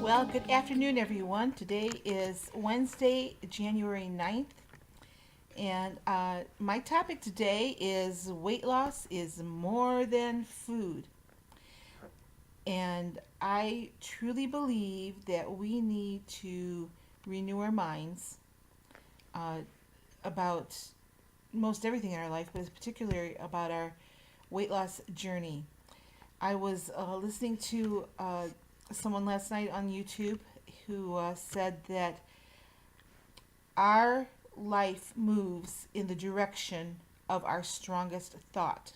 Well, good afternoon, everyone. Today is Wednesday, January 9th, and my topic today is weight loss is more than food. And I truly believe that we need to renew our minds uh, about most everything in our life, but particularly about our weight loss journey. I was listening to someone last night on YouTube who said that our life moves in the direction of our strongest thought.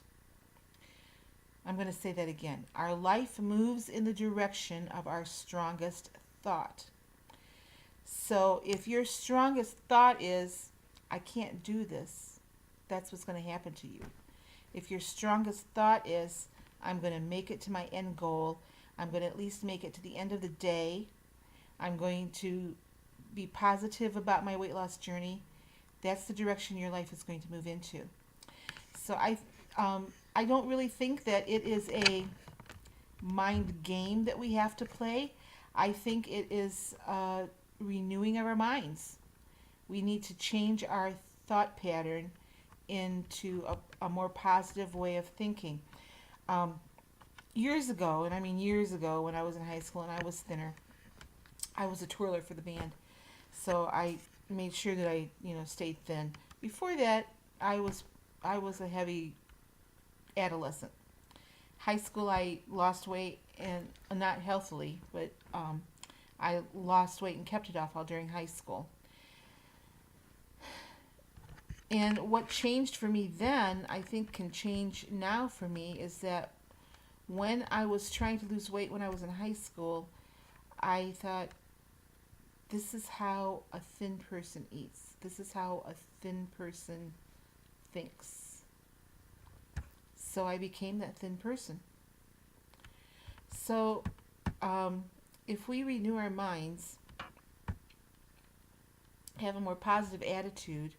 I'm going to say that again. Our life moves in the direction of our strongest thought. So if your strongest thought is, I can't do this, that's what's going to happen to you. If your strongest thought is, I'm going to make it to my end goal, I'm going to at least make it to the end of the day, I'm going to be positive about my weight loss journey, that's the direction your life is going to move into. So I don't really think that it is a mind game that we have to play. I think it is renewing of our minds. We need to change our thought pattern into a more positive way of thinking. Um, Years ago, and I mean years ago, when I was in high school and I was thinner, I was a twirler for the band. So I made sure that I stayed thin. Before that, I was I was a heavy adolescent. High school, I lost weight and not healthily, but I lost weight and kept it off all during high school. And what changed for me then, I think can change now for me, is that when I was trying to lose weight when I was in high school, I thought, this is how a thin person eats. This is how a thin person thinks. So I became that thin person. So if we renew our minds, have a more positive attitude,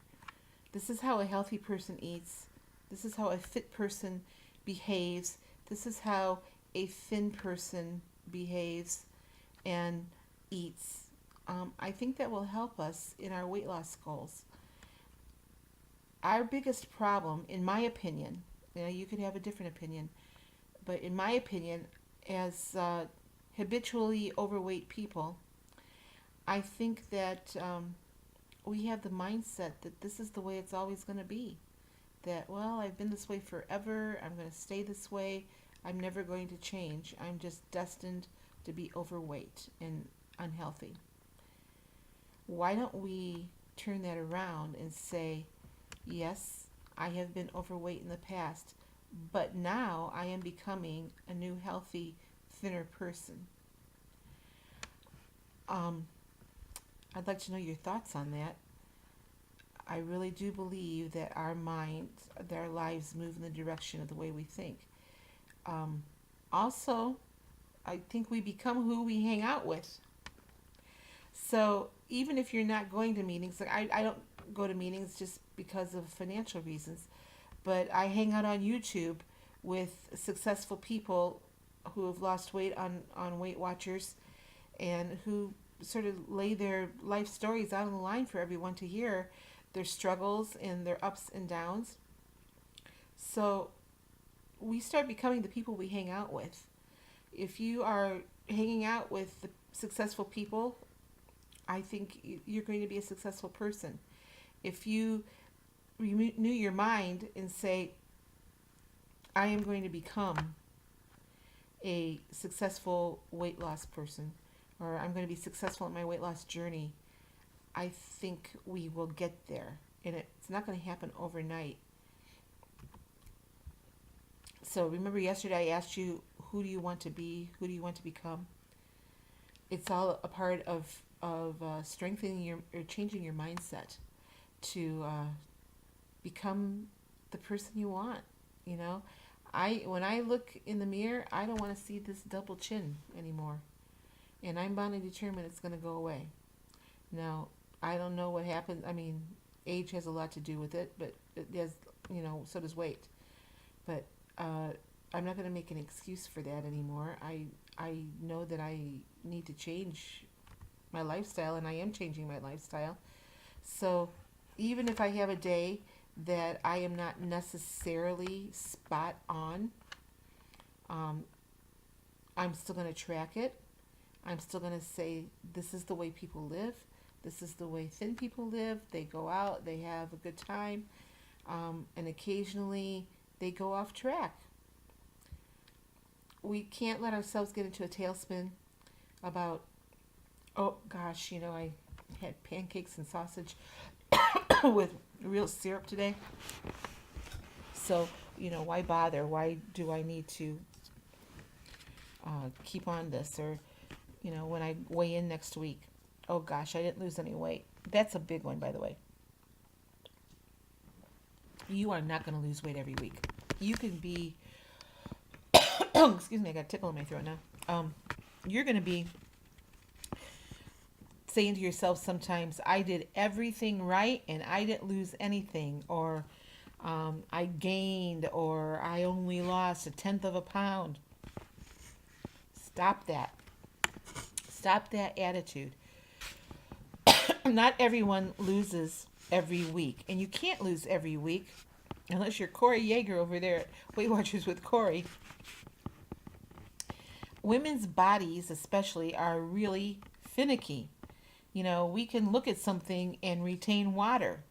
this is how a healthy person eats. This is how a fit person behaves. This is how a thin person behaves and eats. I think that will help us in our weight loss goals. Our biggest problem, in my opinion, you could have a different opinion, but in my opinion, as habitually overweight people, I think that we have the mindset that this is the way it's always going to be. That, well, I've been this way forever, I'm going to stay this way, I'm never going to change, I'm just destined to be overweight and unhealthy. Why don't we turn that around and say, yes, I have been overweight in the past, but now I am becoming a new healthy, thinner person. Um, I'd like to know your thoughts on that. I really do believe that our minds, that our lives move in the direction of the way we think. Um, Also, I think we become who we hang out with. So even if you're not going to meetings, like I don't go to meetings just because of financial reasons, but I hang out on YouTube with successful people who have lost weight on Weight Watchers and who sort of lay their life stories out on the line for everyone to hear, their struggles and their ups and downs. So we start becoming the people we hang out with. If you are hanging out with the successful people, I think you're going to be a successful person. If you renew your mind and say, I am going to become a successful weight loss person, or I'm going to be successful in my weight loss journey, I think we will get there. And it's not going to happen overnight. So remember yesterday I asked you, who do you want to be? Who do you want to become? It's all a part of strengthening your or changing your mindset to become the person you want. You know, I when I look in the mirror, I don't want to see this double chin anymore, and I'm bound and determined it's going to go away. Now, I don't know what happens. I mean, age has a lot to do with it, but it has, so does weight. But I'm not going to make an excuse for that anymore. I know that I need to change my lifestyle, and I am changing my lifestyle. So even if I have a day that I am not necessarily spot on, um, I'm still going to track it. I'm still going to say, this is the way people live. This is the way thin people live. They go out, they have a good time, and occasionally they go off track. We can't let ourselves get into a tailspin about, oh gosh, I had pancakes and sausage with real syrup today. So, why bother? Why do I need to keep on this? Or, when I weigh in next week, oh gosh, I didn't lose any weight. That's a big one, by the way. You are not going to lose weight every week. You can be, excuse me, I got a tickle in my throat now. You're going to be saying to yourself sometimes, I did everything right and I didn't lose anything, or I gained, or I only lost a tenth of a pound. Stop that. Stop that attitude. Not everyone loses every week, and you can't lose every week unless you're Corey Yeager over there at Weight Watchers with Corey. Women's bodies, especially, are really finicky. We can look at something and retain water.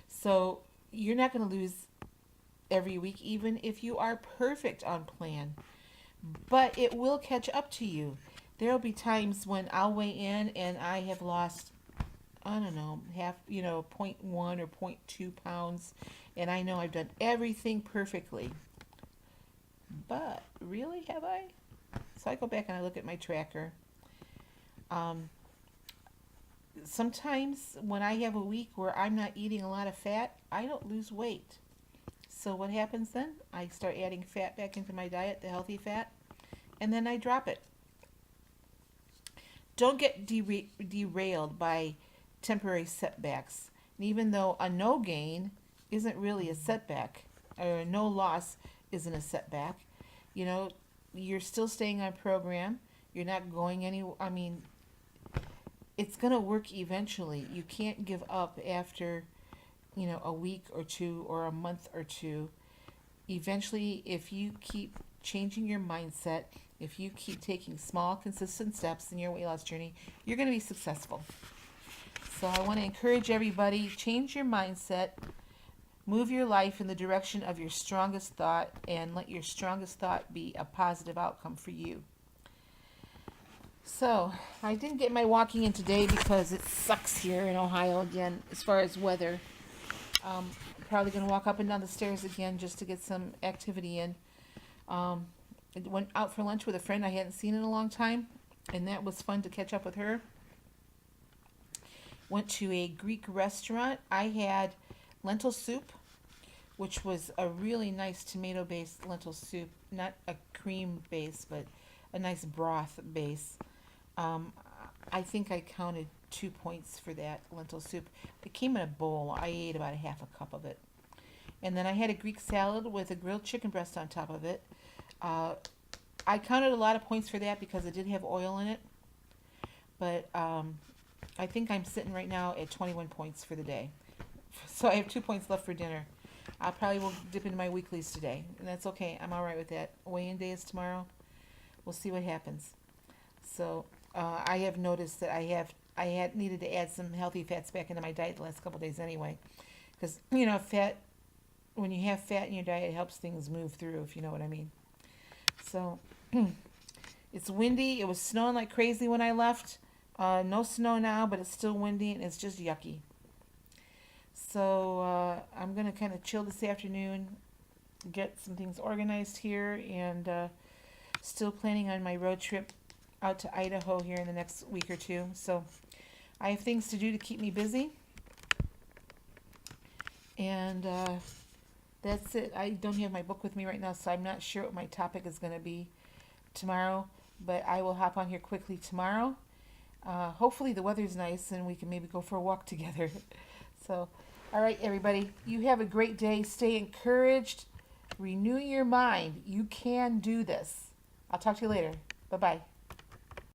So you're not going to lose every week, even if you are perfect on plan. But it will catch up to you. There will be times when I'll weigh in and I have lost, I don't know, half, zero point 0.1 or zero point 0.2 pounds. And I know I've done everything perfectly. But really, have I? So I go back and I look at my tracker. Sometimes when I have a week where I'm not eating a lot of fat, I don't lose weight. So what happens then? I start adding fat back into my diet, the healthy fat, and then I drop it. Don't get derailed by temporary setbacks. And even though a no gain isn't really a setback, or no loss isn't a setback, you're still staying on program. You're not going anywhere. I mean, it's going to work eventually. You can't give up after, a week or two or a month or two. Eventually, if you keep changing your mindset, if you keep taking small, consistent steps in your weight loss journey, you're going to be successful. So I want to encourage everybody, change your mindset, move your life in the direction of your strongest thought, and let your strongest thought be a positive outcome for you. So, I didn't get my walking in today because it sucks here in Ohio again as far as weather. Probably going to walk up and down the stairs again just to get some activity in. I went out for lunch with a friend I hadn't seen in a long time, and that was fun to catch up with her. Went to a Greek restaurant. I had lentil soup, which was a really nice tomato-based lentil soup. Not a cream base, but a nice broth base. I think I counted 2 points for that lentil soup. It came in a bowl. I ate about a half a cup of it. And then I had a Greek salad with a grilled chicken breast on top of it. I counted a lot of points for that because it did have oil in it. But I think I'm sitting right now at 21 points for the day. So I have 2 points left for dinner. I probably will dip into my weeklies today, and that's okay. I'm all right with that. Weigh-in day is tomorrow. We'll see what happens. So I have noticed that I had needed to add some healthy fats back into my diet the last couple of days anyway, because fat. When you have fat in your diet, it helps things move through, if you know what I mean. So it's windy. It was snowing like crazy when I left. No snow now, but it's still windy and it's just yucky. So I'm going to kind of chill this afternoon, get some things organized here, and still planning on my road trip out to Idaho here in the next week or two. So I have things to do to keep me busy. And that's it. I don't have my book with me right now, so I'm not sure what my topic is going to be tomorrow, but I will hop on here quickly tomorrow. Hopefully the weather's nice and we can maybe go for a walk together. So, all right, everybody, you have a great day. Stay encouraged. Renew your mind. You can do this. I'll talk to you later. Bye bye.